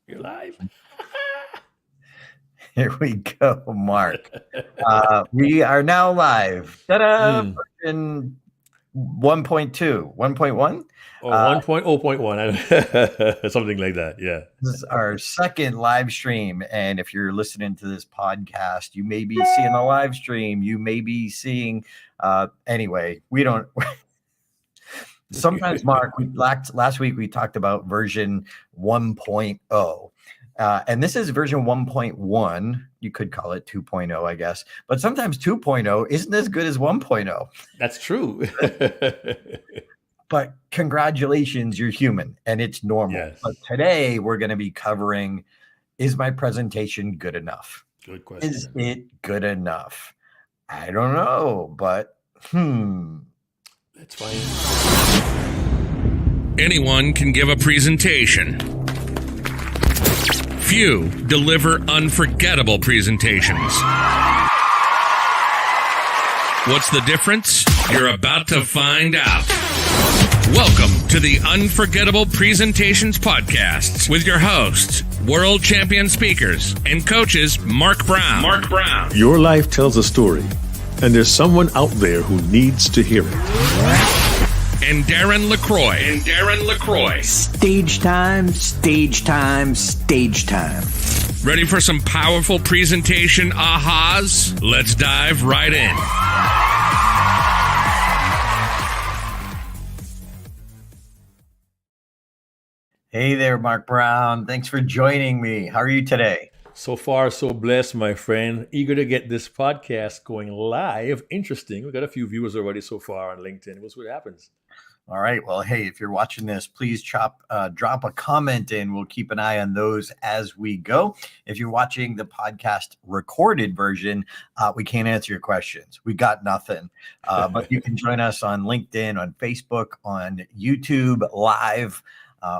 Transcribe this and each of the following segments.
You're live. Here we go, Mark. We are now live. Ta-da! Mm. Version 1.2, 1.1. Or 1.0.1, something like that. Yeah. This is our second live stream. And if you're listening to this podcast, you may be seeing the live stream. You may be seeing, anyway, we don't. Sometimes, Mark, last week we talked about version 1.0. And this is version 1.1. You could call it 2.0, I guess. But sometimes 2.0 isn't as good as 1.0. That's true. But congratulations, you're human and it's normal. Yes. But today we're going to be covering, is my presentation good enough? Good question. Is it good enough? I don't know, but That's fine. Anyone can give a presentation. Few deliver unforgettable presentations. What's the difference? You're about to find out. Welcome to the Unforgettable Presentations Podcasts with your hosts, world champion speakers and coaches Mark Brown. Your life tells a story, and there's someone out there who needs to hear it. And Darren LaCroix. Stage time, stage time, stage time. Ready for some powerful presentation ahas? Let's dive right in. Hey there, Mark Brown. Thanks for joining me. How are you today? So far, so blessed, my friend. Eager to get this podcast going live. Interesting. We've got a few viewers already so far on LinkedIn. We'll see what happens. All right. Well, hey, if you're watching this, please drop a comment in. We'll keep an eye on those as we go. If you're watching the podcast recorded version, we can't answer your questions. We got nothing. But you can join us on LinkedIn, on Facebook, on YouTube live,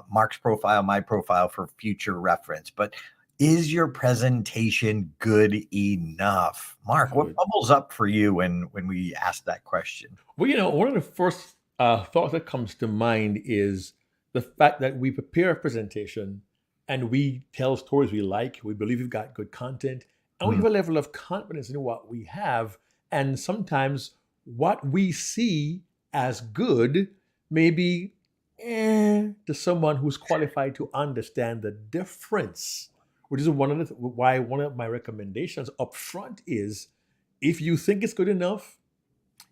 Mark's profile, my profile for future reference. But is your presentation good enough? Mark, what bubbles up for you when we ask that question? Well, one of the first thought that comes to mind is the fact that we prepare a presentation and we tell stories we like, we believe we've got good content, and we have a level of confidence in what we have. And sometimes what we see as good may be to someone who's qualified to understand the difference, which is why one of my recommendations up front is, if you think it's good enough,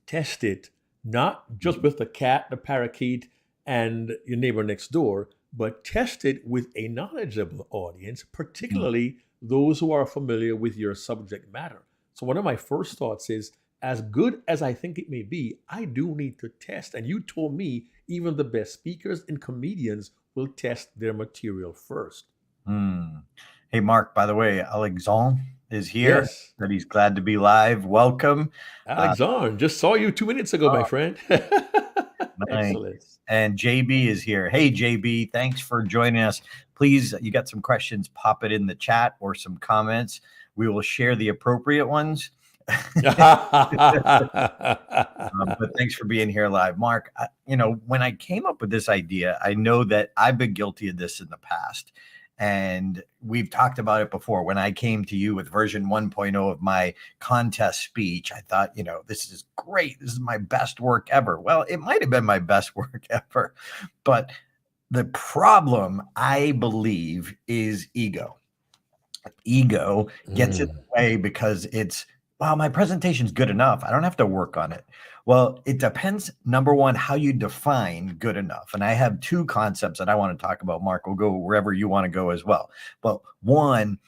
test it. Not just with the cat, the parakeet, and your neighbor next door, but test it with a knowledgeable audience, particularly those who are familiar with your subject matter. So one of my first thoughts is, as good as I think it may be, I do need to test. And you told me even the best speakers and comedians will test their material first. Hey, Mark, by the way, Alexandre is here. Yes. That he's glad to be live. Welcome. Alexandre, just saw you 2 minutes ago, my friend. Excellent. And JB is here. Hey, JB, thanks for joining us. Please, you got some questions, pop it in the chat or some comments. We will share the appropriate ones. But thanks for being here live. Mark, when I came up with this idea, I know that I've been guilty of this in the past. And we've talked about it before. When I came to you with version 1.0 of my contest speech, I thought, this is great. This is my best work ever. Well, it might have been my best work ever. But the problem, I believe, is ego. Ego gets in the way because it's, well, my presentation's good enough. I don't have to work on it. Well, it depends, number one, how you define good enough. And I have two concepts that I want to talk about, Mark. We'll go wherever you want to go as well. But one,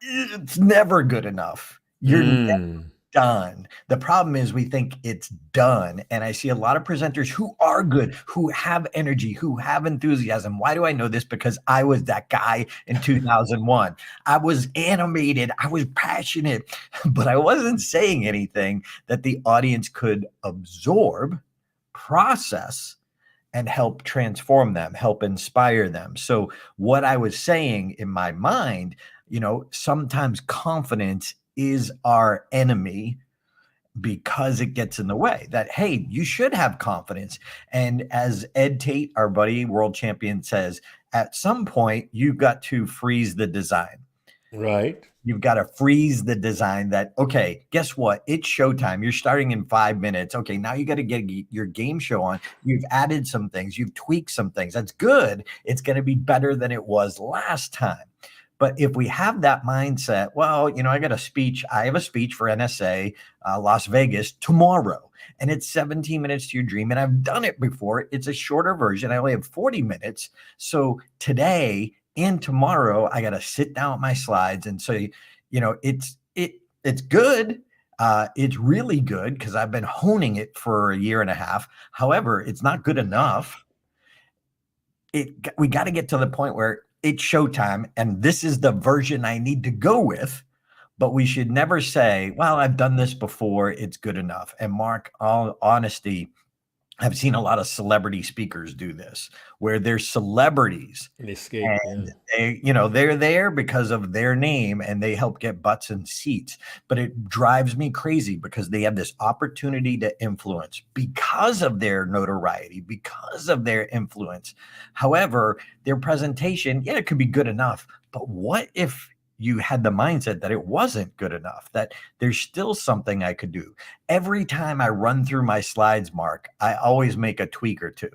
it's never good enough. You're never done. The problem is we think it's done. And I see a lot of presenters who are good, who have energy, who have enthusiasm. Why do I know this? Because I was that guy in 2001. I was animated. I was passionate, but I wasn't saying anything that the audience could absorb, process, and help transform them, help inspire them. So what I was saying in my mind, sometimes confidence is our enemy. because it gets in the way. That, hey, you should have confidence. And as Ed Tate, our buddy, world champion, says, at some point, you've got to freeze the design. Right. You've got to freeze the design that, okay, guess what? It's showtime. You're starting in 5 minutes. Okay, now you got to get your game show on. You've added some things. You've tweaked some things. That's good. It's going to be better than it was last time. But if we have that mindset, well, you know, I got a speech. I have a speech for NSA Las Vegas tomorrow, and it's 17 minutes to your dream. And I've done it before. It's a shorter version. I only have 40 minutes. So today and tomorrow, I got to sit down with my slides and say, you know, it's good. It's really good because I've been honing it for a year and a half. However, it's not good enough. We got to get to the point where it's showtime, and this is the version I need to go with. But we should never say, well, I've done this before, it's good enough. And Mark, all honesty, I've seen a lot of celebrity speakers do this, where they're celebrities And escape. and they, you know, they're there because of their name and they help get butts and seats. But it drives me crazy because they have this opportunity to influence because of their notoriety, because of their influence. However, their presentation, yeah, it could be good enough. But what if you had the mindset that it wasn't good enough, that there's still something I could do? Every time I run through my slides, Mark, I always make a tweak or two.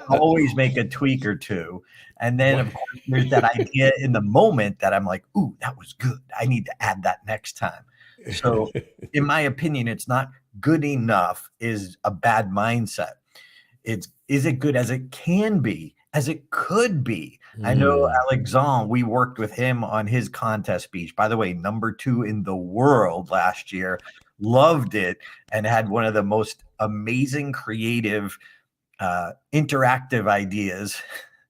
Always make a tweak or two. And then, of course, there's that idea in the moment that I'm like, ooh, that was good. I need to add that next time. So in my opinion, it's not good enough is a bad mindset. Is it good as it can be, as it could be? I know Alexandre, we worked with him on his contest speech. By the way, #2 in the world last year, loved it, and had one of the most amazing, creative, interactive ideas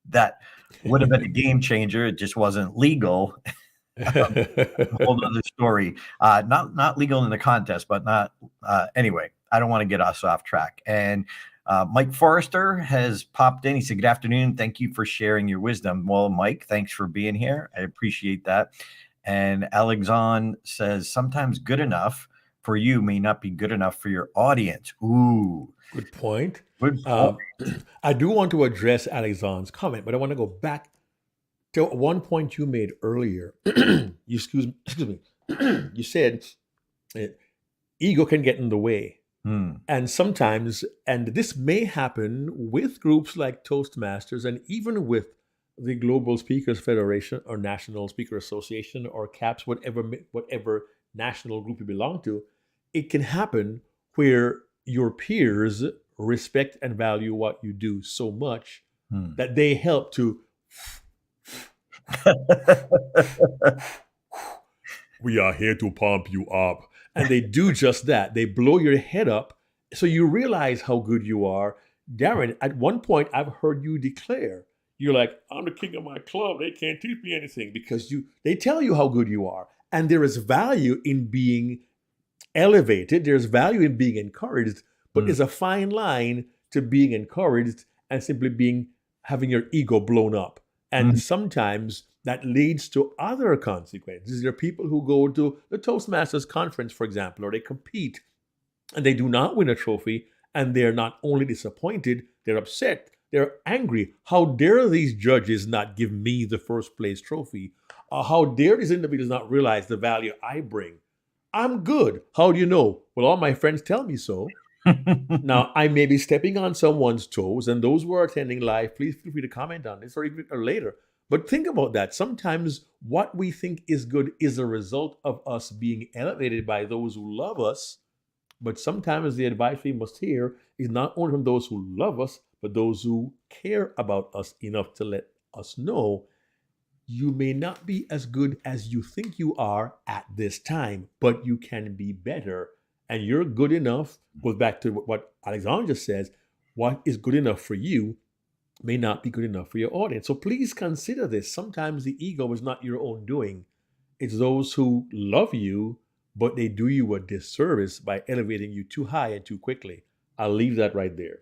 that would have been a game changer. It just wasn't legal. A whole other story. Not legal in the contest, but not anyway. I don't want to get us off track. And Mike Forrester has popped in. He said, good afternoon. Thank you for sharing your wisdom. Well, Mike, thanks for being here. I appreciate that. And Alexandre says, sometimes good enough for you may not be good enough for your audience. Ooh. Good point. Good point. I do want to address Alexandre's comment, but I want to go back to one point you made earlier. Excuse me. You said ego can get in the way. And sometimes, and this may happen with groups like Toastmasters and even with the Global Speakers Federation or National Speaker Association or CAPS, whatever national group you belong to, it can happen where your peers respect and value what you do so much that they help to we are here to pump you up. And they do just that. They blow your head up so you realize how good you are. Darren, at one point, I've heard you declare, you're like, I'm the king of my club. They can't teach me anything because they tell you how good you are. And there is value in being elevated. There's value in being encouraged, but there's a fine line to being encouraged and simply having your ego blown up. And sometimes that leads to other consequences. There are people who go to the Toastmasters conference, for example, or they compete and they do not win a trophy, and they're not only disappointed, they're upset, they're angry. How dare these judges not give me the first place trophy? How dare these individuals not realize the value I bring? I'm good. How do you know? Well, all my friends tell me so. Now, I may be stepping on someone's toes, and those who are attending live, please feel free to comment on this or even later. But think about that. Sometimes what we think is good is a result of us being elevated by those who love us. But sometimes the advice we must hear is not only from those who love us, but those who care about us enough to let us know you may not be as good as you think you are at this time, but you can be better. And you're good enough, goes back to what Alexandre just says, what is good enough for you may not be good enough for your audience. So please consider this. Sometimes the ego is not your own doing. It's those who love you, but they do you a disservice by elevating you too high and too quickly. I'll leave that right there.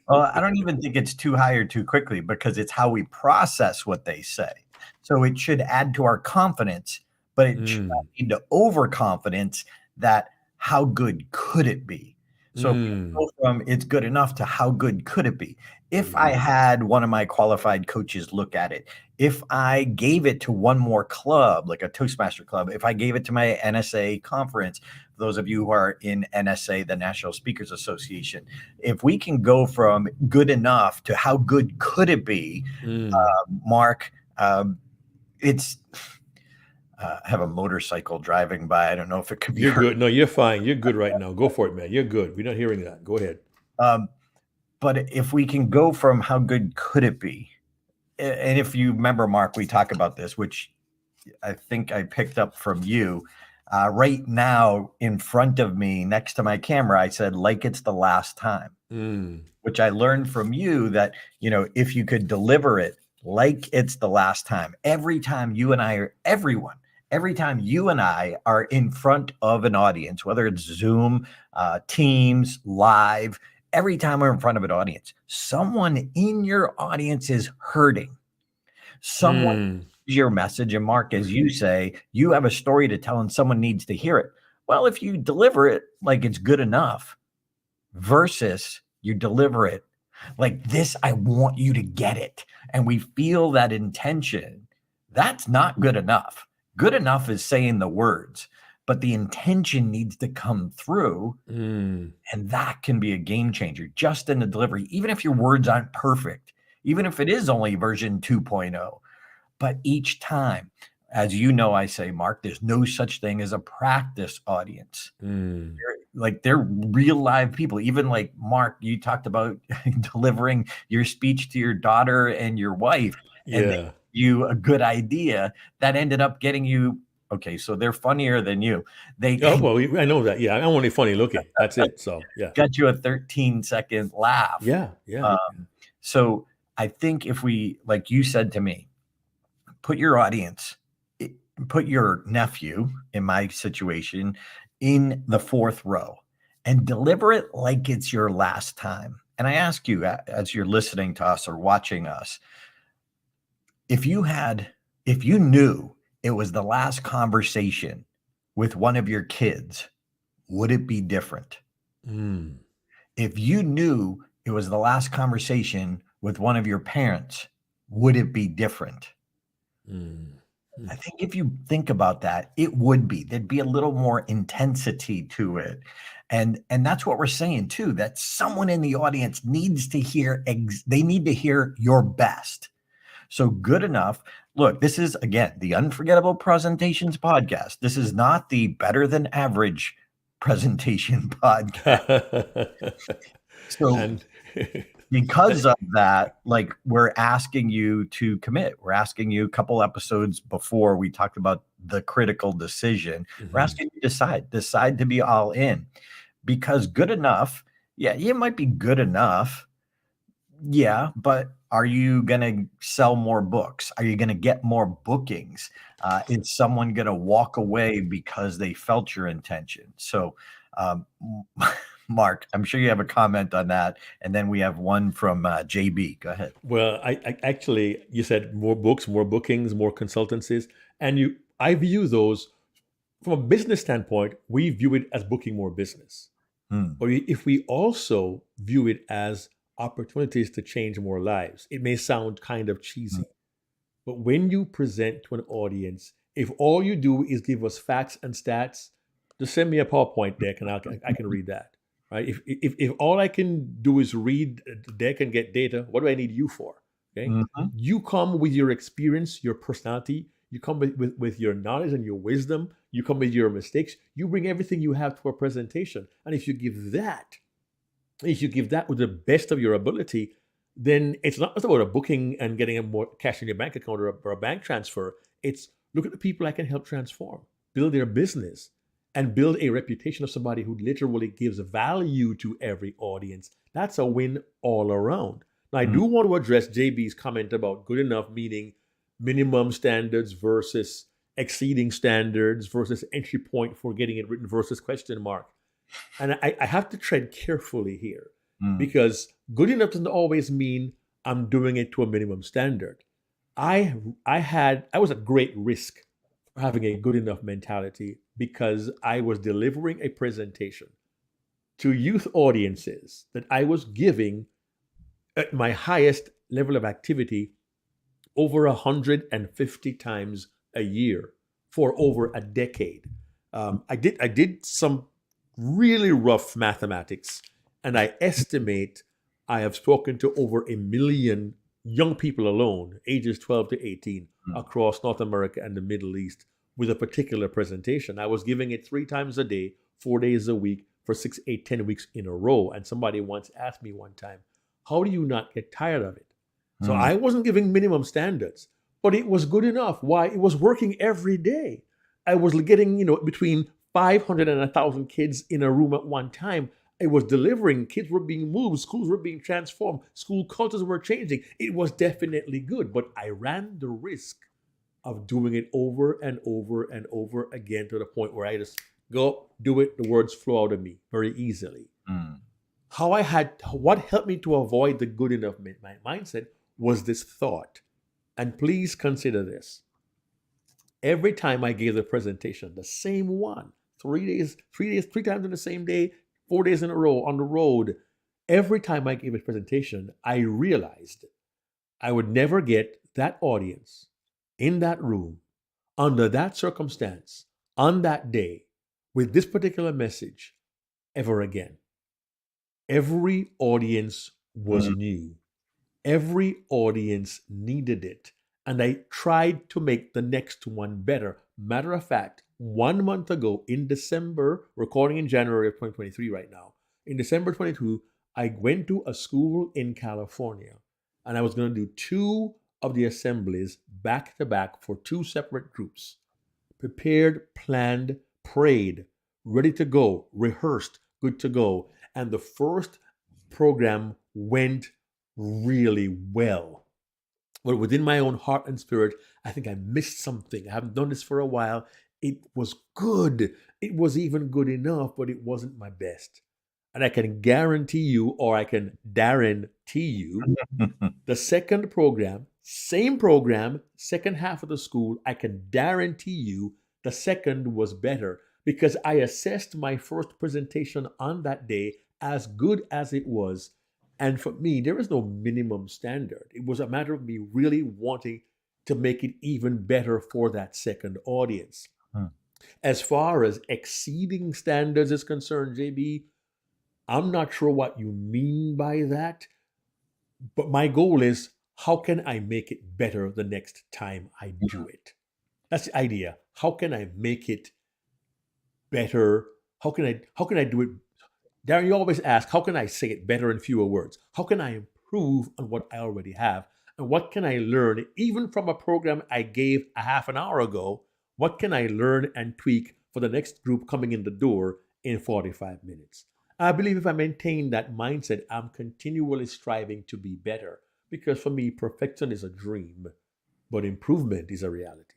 Well, I don't even think it's too high or too quickly because it's how we process what they say. So it should add to our confidence, but it should not lead to overconfidence that how good could it be? So if we go from it's good enough to how good could it be? If I had one of my qualified coaches look at it, if I gave it to one more club, like a Toastmaster club, if I gave it to my NSA conference, those of you who are in NSA, the National Speakers Association, if we can go from good enough to how good could it be, Mark, it's I have a motorcycle driving by. I don't know if it could be You're heard. good. No, you're fine. You're good right now. Go for it, man. You're good. We're not hearing that. Go ahead. But if we can go from how good could it be, and if you remember, Mark, we talk about this, which I think I picked up from you. Right now, in front of me, next to my camera, I said, like it's the last time, which I learned from you that, if you could deliver it like it's the last time, every time you and I every time you and I are in front of an audience, whether it's Zoom, Teams, live, every time we're in front of an audience, someone in your audience is hurting. Someone your message. And Mark, as you say, you have a story to tell and someone needs to hear it. Well, if you deliver it like it's good enough versus you deliver it like this, I want you to get it. And we feel that intention. That's not good enough. Good enough is saying the words, but the intention needs to come through. And that can be a game changer just in the delivery, even if your words aren't perfect, even if it is only version 2.0. But each time, as you know, I say, Mark, there's no such thing as a practice audience. They're real live people. Even like Mark, you talked about delivering your speech to your daughter and your wife, and they gave you a good idea that ended up getting you. Okay, so they're funnier than you. I know that. Yeah, I'm only funny looking. That's it. So yeah, got you a 13-second laugh. Yeah. So I think if we, like you said to me, put your audience, put your nephew, in my situation, in the fourth row and deliver it like it's your last time. And I ask you, as you're listening to us or watching us, if you knew it was the last conversation with one of your kids, would it be different? If you knew it was the last conversation with one of your parents, would it be different? I think if you think about that, it would be. There'd be a little more intensity to it. And that's what we're saying too, that someone in the audience needs to hear, they need to hear your best. So good enough. Look, this is, again, the Unforgettable Presentations podcast. This is not the Better Than Average Presentation podcast. Because of that, like, we're asking you to commit. We're asking you a couple episodes before we talked about the critical decision. We're asking you to decide to be all in, because good enough. Yeah, it might be good enough. Yeah, but are you going to sell more books? Are you going to get more bookings? Is someone going to walk away because they felt your intention? So, Mark, I'm sure you have a comment on that. And then we have one from JB. Go ahead. Well, I actually, you said more books, more bookings, more consultancies. And I view those from a business standpoint, we view it as booking more business. But if we also view it as opportunities to change more lives, it may sound kind of cheesy. But when you present to an audience, if all you do is give us facts and stats, just send me a PowerPoint deck and I can read that. Right? If all I can do is read the deck and get data, what do I need you for? Okay. You come with your experience, your personality, you come with your knowledge and your wisdom, you come with your mistakes, you bring everything you have to a presentation. And if you give that with the best of your ability, then it's not just about a booking and getting more cash in your bank account or a bank transfer. It's look at the people I can help transform, build their business, and build a reputation of somebody who literally gives value to every audience. That's a win all around. Now, I do want to address JB's comment about good enough, meaning minimum standards versus exceeding standards versus entry point for getting it written versus question mark. And I have to tread carefully here because good enough doesn't always mean I'm doing it to a minimum standard. I was at great risk having a good enough mentality because I was delivering a presentation to youth audiences that I was giving at my highest level of activity over 150 times a year for over a decade. I did some really rough mathematics, and I estimate I have spoken to over 1 million young people alone, ages 12 to 18, across North America and the Middle East with a particular presentation. I was giving it 3 times a day, 4 days a week for 6, 8, 10 weeks in a row. And somebody once asked me one time, how do you not get tired of it? So I wasn't giving minimum standards, but it was good enough. Why? It was working every day. I was getting, between 500 and 1,000 kids in a room at one time. It was delivering. Kids were being moved. Schools were being transformed. School cultures were changing. It was definitely good, but I ran the risk of doing it over and over and over again to the point where I just go do it. The words flow out of me very easily. What helped me to avoid the good enough mindset was this thought. And please consider this. Every time I gave the presentation, the same one, 3 times in the same day, 4 days in a row on the road, every time I gave a presentation, I realized I would never get that audience in that room, under that circumstance, on that day, with this particular message ever again. Every audience was new. Every audience needed it. And I tried to make the next one better. Matter of fact, 1 month ago in December, recording in January of 2023 right now, in December 22, I went to a school in California and I was going to do 2 of the assemblies back to back for 2 separate groups. Prepared, planned, prayed, ready to go, rehearsed, good to go. And the first program went really well. But within my own heart and spirit, I think I missed something. I haven't done this for a while. It was good. It was even good enough, but it wasn't my best. And I can guarantee you, or I can guarantee you, the second program, same program, second half of the school, I can guarantee you the second was better because I assessed my first presentation on that day as good as it was. And for me, there is no minimum standard. It was a matter of me really wanting to make it even better for that second audience. As far as exceeding standards is concerned, JB, I'm not sure what you mean by that. But my goal is, how can I make it better the next time I do it? That's the idea. How can I make it better? How can I do it? Darren, you always ask, how can I say it better in fewer words? How can I improve on what I already have? And what can I learn, even from a program I gave a half an hour ago? What can I learn and tweak for the next group coming in the door in 45 minutes? I believe if I maintain that mindset, I'm continually striving to be better. Because for me, perfection is a dream, but improvement is a reality.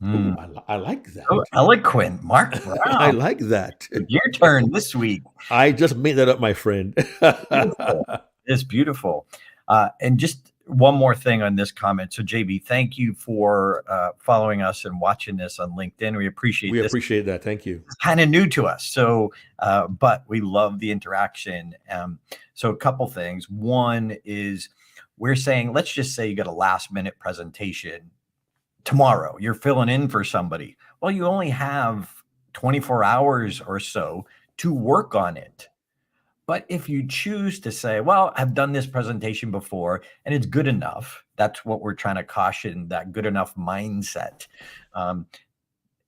Ooh, I like that. Oh, eloquent, Mark. Wow. I like that. Your turn this week. I just made that up, my friend. It's beautiful. And just one more thing on this comment. So, JB, thank you for following us and watching this on LinkedIn. We appreciate this. We appreciate that. Thank you. It's kind of new to us. So, but we love the interaction. So a couple things. One is we're saying, let's just say you got a last minute presentation tomorrow. You're filling in for somebody. Well, you only have 24 hours or so to work on it. But if you choose to say, well, I've done this presentation before and it's good enough, that's what we're trying to caution, that good enough mindset. And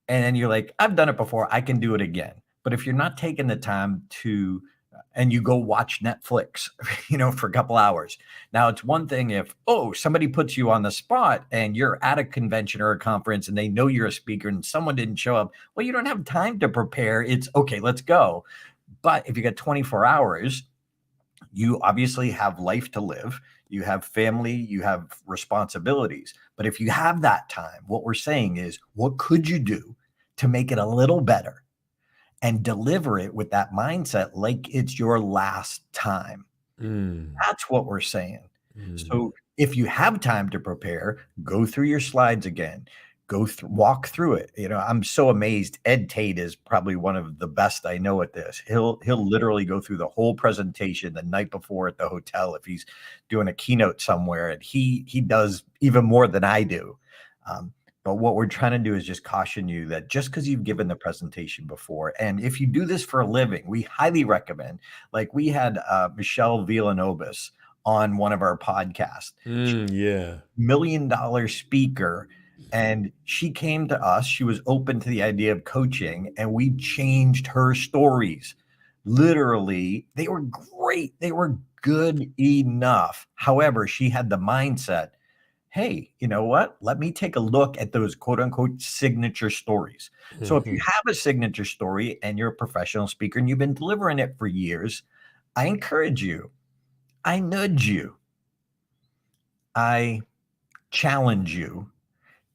then you're like, I've done it before, I can do it again. But if you're not taking the time to, and you go watch Netflix, for a couple hours. Now, it's one thing if, somebody puts you on the spot and you're at a convention or a conference and they know you're a speaker and someone didn't show up. Well, you don't have time to prepare. It's okay, let's go. But if you got 24 hours, you obviously have life to live. You have family, you have responsibilities. But if you have that time, what we're saying is, what could you do to make it a little better? And deliver it with that mindset like it's your last time. That's what we're saying. So if you have time to prepare, go through your slides again, walk through it. I'm so amazed. Ed Tate is probably one of the best I know at this. He'll literally go through the whole presentation the night before at the hotel if he's doing a keynote somewhere, and he does even more than I do. But what we're trying to do is just caution you that just because you've given the presentation before, and if you do this for a living, we highly recommend. Like we had Michelle Villanobis on one of our podcasts. Yeah. $1 million speaker. And she came to us. She was open to the idea of coaching, and we changed her stories. Literally, they were great. They were good enough. However, she had the mindset, hey, you know what? Let me take a look at those quote unquote signature stories. So if you have a signature story and you're a professional speaker and you've been delivering it for years, I encourage you. I nudge you. I challenge you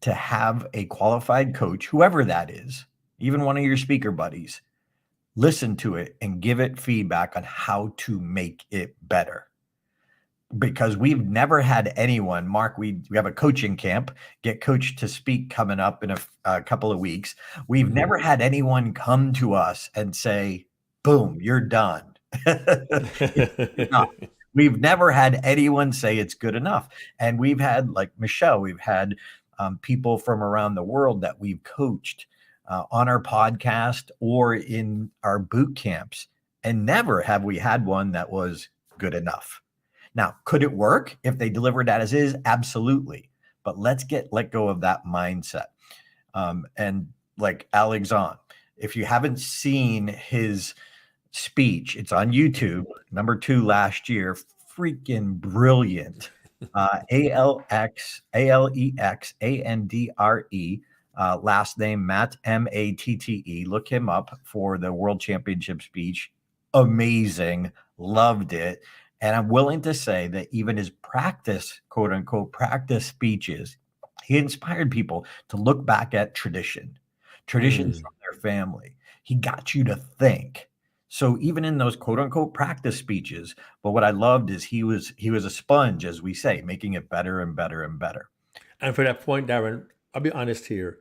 to have a qualified coach, whoever that is, even one of your speaker buddies, listen to it and give it feedback on how to make it better. Because we've never had anyone, Mark, we have a coaching camp, Get Coached to Speak coming up in a couple of weeks. We've never had anyone come to us and say, boom, you're done. We've never had anyone say it's good enough. And we've had, like Michelle, we've had people from around the world that we've coached on our podcast or in our boot camps. And never have we had one that was good enough. Now, could it work if they delivered that as is? Absolutely. But let's let go of that mindset. And like Alexandre, if you haven't seen his speech, it's on YouTube, #2 last year, freaking brilliant. Alexandre, last name Matt, Matte. Look him up for the World Championship speech. Amazing. Loved it. And I'm willing to say that even his practice, quote unquote, practice speeches, he inspired people to look back at traditions from their family. He got you to think. So even in those quote unquote practice speeches, but what I loved is he was a sponge, as we say, making it better and better and better. And for that point, Darren, I'll be honest here.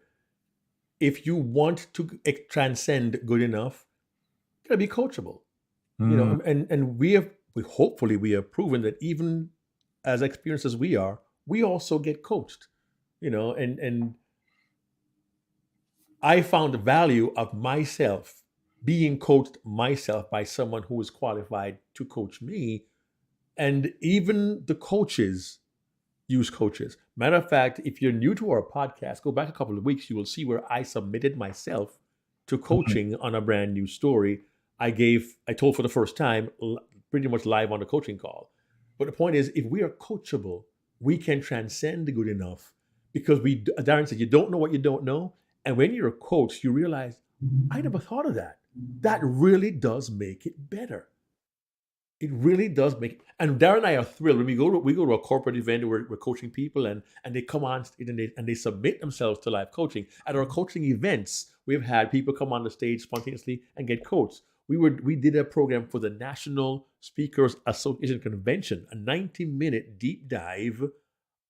If you want to transcend good enough, you gotta be coachable. And we hopefully have proven that even as experienced as we are, we also get coached. And I found the value of myself being coached myself by someone who is qualified to coach me. And even the coaches use coaches. Matter of fact, if you're new to our podcast, go back a couple of weeks, you will see where I submitted myself to coaching on a brand new story. I told for the first time, pretty much live on the coaching call. But the point is, if we are coachable, we can transcend the good enough, because Darren said, you don't know what you don't know. And when you're a coach, you realize, I never thought of that. That really does make it better. It really does make it. And Darren and I are thrilled when we go to a corporate event where we're coaching people and they come on and they submit themselves to live coaching. At our coaching events, we've had people come on the stage spontaneously and get coached. We did a program for the National Speakers Association Convention, a 90-minute deep dive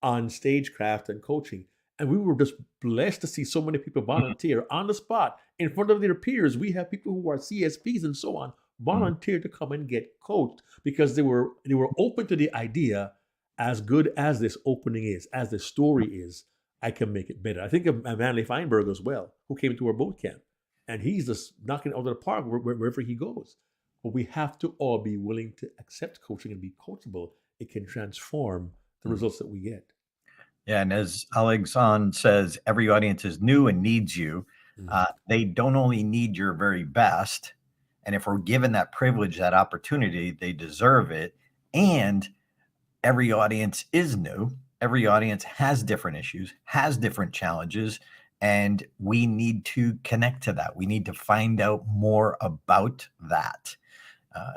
on stagecraft and coaching. And we were just blessed to see so many people volunteer on the spot in front of their peers. We have people who are CSPs and so on volunteer to come and get coached because they were open to the idea, as good as this opening is, as the story is, I can make it better. I think of Manley Feinberg as well, who came to our boot camp. And he's just knocking it out of the park wherever he goes. But we have to all be willing to accept coaching and be coachable. It can transform the results that we get. Yeah, and as Alexandre says, every audience is new and needs you. They don't only need your very best. And if we're given that privilege, that opportunity, they deserve it. And every audience is new. Every audience has different issues, has different challenges. And we need to connect to that. We need to find out more about that.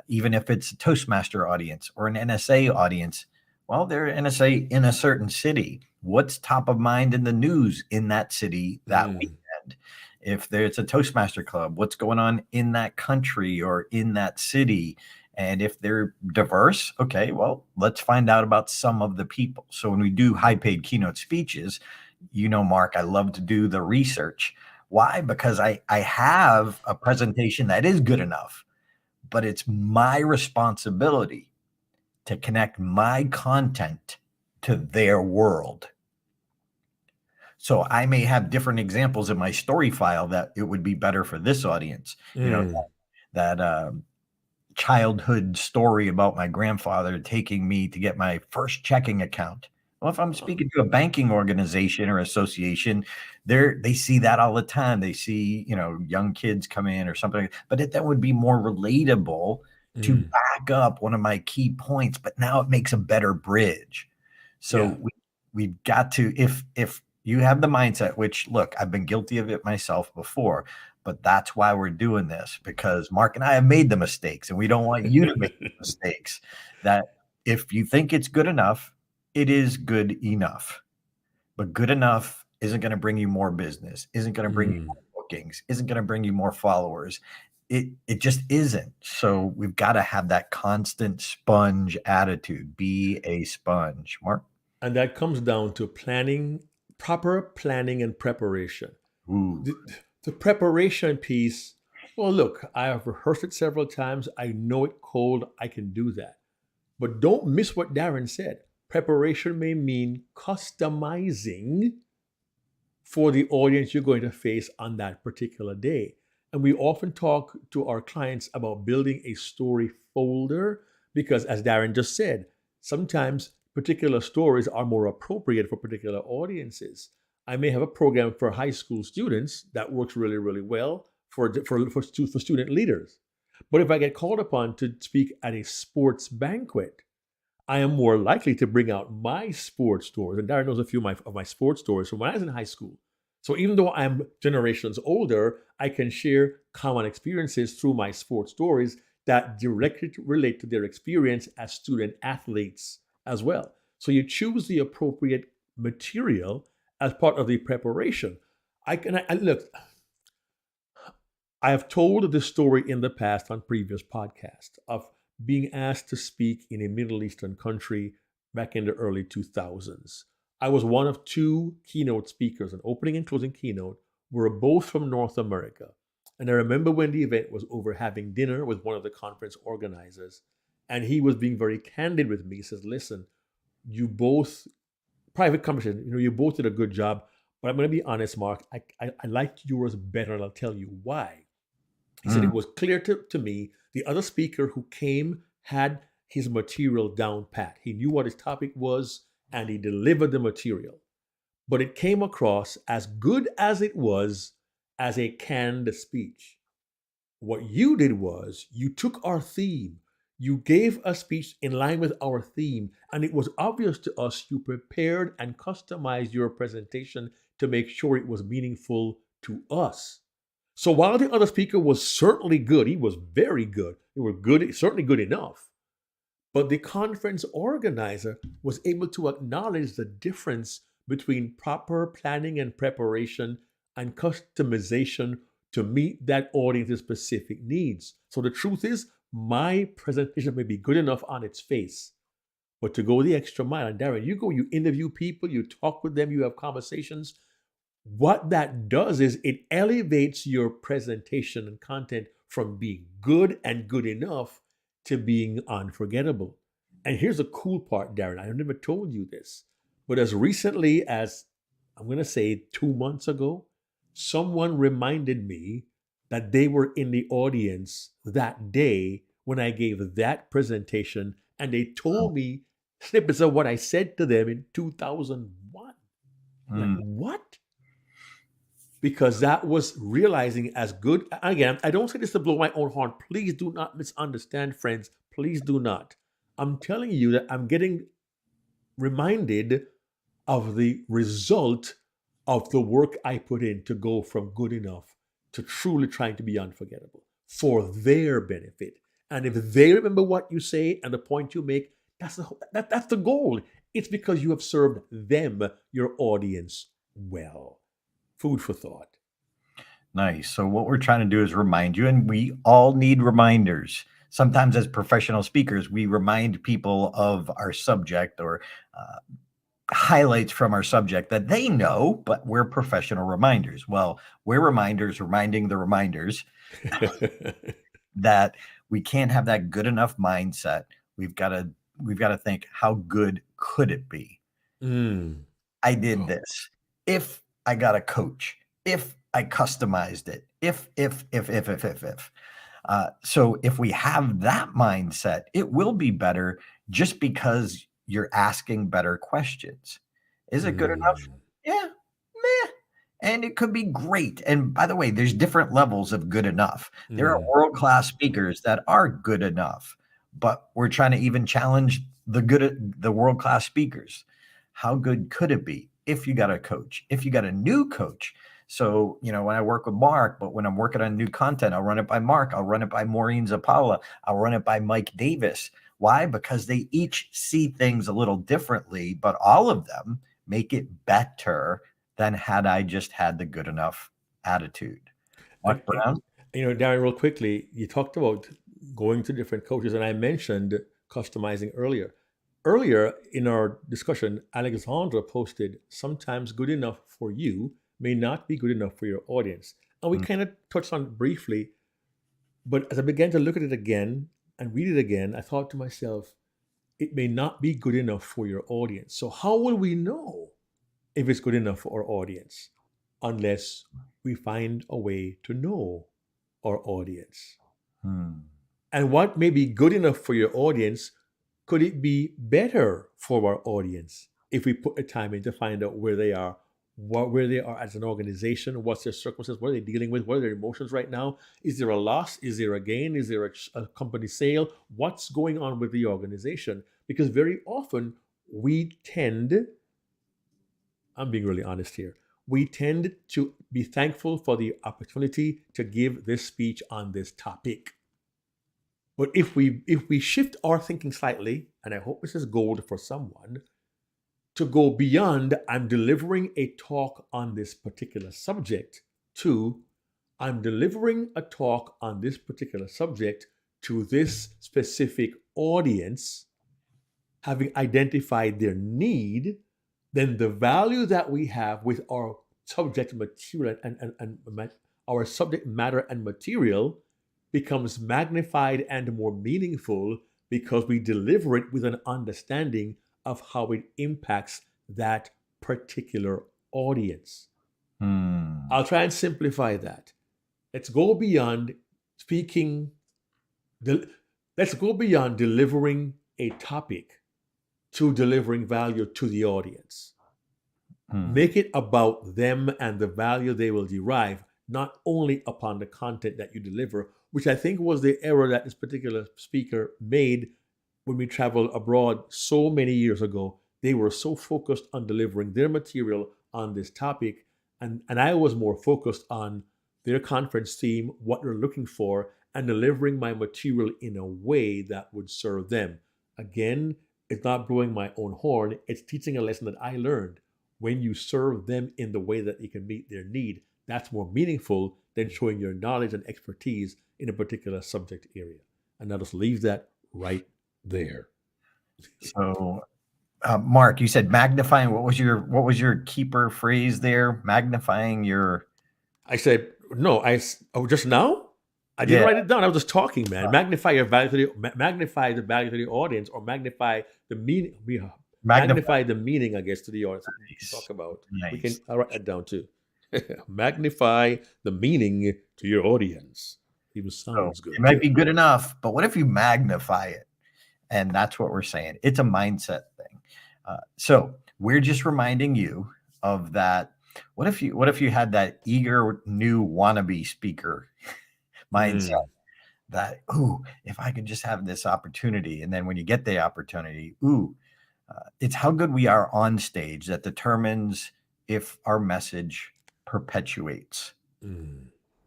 Even if it's a Toastmaster audience or an NSA audience, well, they're an NSA in a certain city. What's top of mind in the news in that city that weekend? If there's a Toastmaster club, what's going on in that country or in that city? And if they're diverse, okay, well, let's find out about some of the people. So when we do high-paid keynote speeches, Mark, I love to do the research. Why? Because I have a presentation that is good enough, but it's my responsibility to connect my content to their world. So I may have different examples in my story file that it would be better for this audience. That childhood story about my grandfather taking me to get my first checking account. Well, if I'm speaking to a banking organization or association, they see that all the time. They see, young kids come in or something, but that would be more relatable to back up one of my key points. But now it makes a better bridge. So we've got to, if you have the mindset, which, look, I've been guilty of it myself before, but that's why we're doing this, because Mark and I have made the mistakes, and we don't want you to make the mistakes. That if you think it's good enough, it is good enough. But good enough isn't going to bring you more business, isn't going to bring you more bookings, isn't going to bring you more followers. It just isn't. So we've got to have that constant sponge attitude. Be a sponge, Mark. And that comes down to proper planning and preparation. The preparation piece, well, look, I have rehearsed it several times. I know it cold. I can do that. But don't miss what Darren said. Preparation may mean customizing for the audience you're going to face on that particular day. And we often talk to our clients about building a story folder because, as Darren just said, sometimes particular stories are more appropriate for particular audiences. I may have a program for high school students that works really, really well for student leaders. But if I get called upon to speak at a sports banquet, I am more likely to bring out my sports stories. And Darren knows a few of my sports stories from when I was in high school. So even though I'm generations older, I can share common experiences through my sports stories that directly relate to their experience as student athletes as well. So you choose the appropriate material as part of the preparation. Look, I have told this story in the past on previous podcasts of being asked to speak in a Middle Eastern country back in the early 2000s. I was one of two keynote speakers. An opening and closing keynote were both from North America. And I remember when the event was over, having dinner with one of the conference organizers, and he was being very candid with me. He says, listen, you both, private conversation, you both did a good job, but I'm going to be honest, Mark, I liked yours better, and I'll tell you why. He said it was clear to me the other speaker who came had his material down pat. He knew what his topic was, and he delivered the material. But it came across as good as it was as a canned speech. What you did was you took our theme, you gave a speech in line with our theme, and it was obvious to us you prepared and customized your presentation to make sure it was meaningful to us. So while the other speaker was certainly good, he was very good, they were good, certainly good enough, but the conference organizer was able to acknowledge the difference between proper planning and preparation and customization to meet that audience's specific needs. So the truth is, my presentation may be good enough on its face, but to go the extra mile, and Darren, you interview people, you talk with them, you have conversations. What that does is it elevates your presentation and content from being good and good enough to being unforgettable. And here's the cool part, Darren. I never told you this, but as recently as, I'm going to say 2 months ago, someone reminded me that they were in the audience that day when I gave that presentation, and they told me snippets of what I said to them in 2001. Like, what? Because that was realizing as good. Again, I don't say this to blow my own horn. Please do not misunderstand, friends. Please do not. I'm telling you that I'm getting reminded of the result of the work I put in to go from good enough to truly trying to be unforgettable for their benefit. And if they remember what you say and the point you make, that's the goal. It's because you have served them, your audience, well. Food for thought. Nice. So what we're trying to do is remind you, and we all need reminders. Sometimes as professional speakers, we remind people of our subject or highlights from our subject that they know, but we're professional reminders. Well, we're reminders reminding the reminders that we can't have that good enough mindset. We've got to think, how good could it be? I did this. If I got a coach, if I customized it, if. So if we have that mindset, it will be better just because you're asking better questions. Is it good enough? Yeah, meh. And it could be great. And by the way, there's different levels of good enough. There are world-class speakers that are good enough, but we're trying to even challenge the world-class speakers. How good could it be if you got a coach, if you got a new coach? So, when I work with Mark, but when I'm working on new content, I'll run it by Mark. I'll run it by Maureen Zapala. I'll run it by Mike Davis. Why? Because they each see things a little differently, but all of them make it better than had I just had the good enough attitude. Mark Brown? Darren, real quickly, you talked about going to different coaches, and I mentioned customizing earlier. Earlier in our discussion, Alexandra posted, sometimes good enough for you may not be good enough for your audience. And we kind of touched on it briefly, but as I began to look at it again and read it again, I thought to myself, it may not be good enough for your audience. So how will we know if it's good enough for our audience? Unless we find a way to know our audience. And what may be good enough for your audience, could it be better for our audience if we put the time in to find out where they are, where they are as an organization, what's their circumstances, what are they dealing with, what are their emotions right now? Is there a loss? Is there a gain? Is there a company sale? What's going on with the organization? Because very often we tend, I'm being really honest here, we tend to be thankful for the opportunity to give this speech on this topic. But if we shift our thinking slightly, and I hope this is gold for someone, to go beyond, I'm delivering a talk on this particular subject, to I'm delivering a talk on this particular subject to this specific audience, having identified their need, then the value that we have with our subject material and our subject matter and material becomes magnified and more meaningful because we deliver it with an understanding of how it impacts that particular audience. I'll try and simplify that. Let's go beyond let's go beyond delivering a topic to delivering value to the audience. Make it about them and the value they will derive, not only upon the content that you deliver, which I think was the error that this particular speaker made when we traveled abroad so many years ago. They were so focused on delivering their material on this topic, and I was more focused on their conference theme, what they're looking for, and delivering my material in a way that would serve them. Again, it's not blowing my own horn. It's teaching a lesson that I learned. When you serve them in the way that you can meet their need, that's more meaningful than showing your knowledge and expertise in a particular subject area. And I'll just leave that right there. So, Mark, you said magnifying. What was your keeper phrase there? Magnifying your. I said no. Just now. I didn't write it down. I was just talking, man. Magnify your value magnify the value to the audience, or magnify the meaning. Magnify the meaning, I guess, to the audience. We can talk about. Nice. I'll write that down too. Magnify the meaning to your audience. Even sounds good. It might be good enough, but what if you magnify it? And that's what we're saying. It's a mindset thing. So we're just reminding you of that. What if you had that eager new wannabe speaker mindset? That, if I could just have this opportunity. And then when you get the opportunity, it's how good we are on stage that determines if our message perpetuates.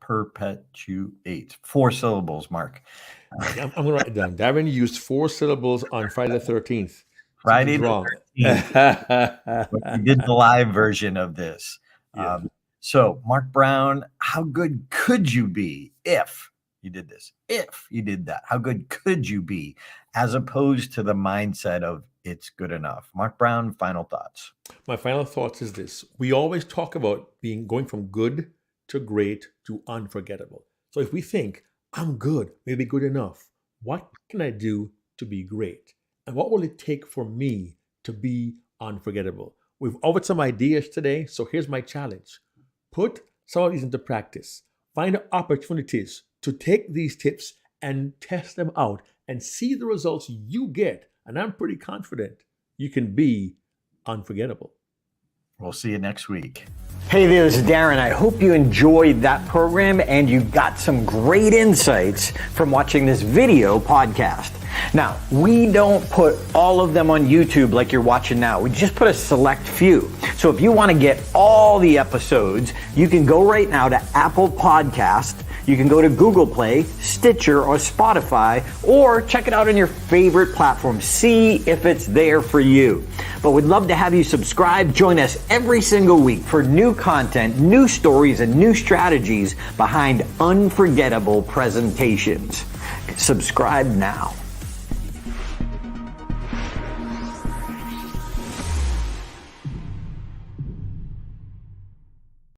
Perpetuates. 4 syllables, Mark. I'm going to write it down. Darren used 4 syllables on Friday the 13th. Friday the 13th. We did the live version of this. Yeah. So, Mark Brown, how good could you be if you did this? If you did that, how good could you be? As opposed to the mindset of it's good enough. Mark Brown, final thoughts. My final thoughts is this. We always talk about going from good to great to unforgettable. So if we think, I'm good, maybe good enough, what can I do to be great? And what will it take for me to be unforgettable? We've offered some ideas today, so here's my challenge. Put some of these into practice. Find opportunities to take these tips and test them out and see the results you get. And I'm pretty confident you can be unforgettable. We'll see you next week. Hey there, this is Darren. I hope you enjoyed that program and you got some great insights from watching this video podcast. Now, we don't put all of them on YouTube like you're watching now. We just put a select few. So if you want to get all the episodes, you can go right now to Apple Podcast. You can go to Google Play, Stitcher, or Spotify, or check it out on your favorite platform. See if it's there for you. But we'd love to have you subscribe. Join us every single week for new content, new stories, and new strategies behind unforgettable presentations. Subscribe now.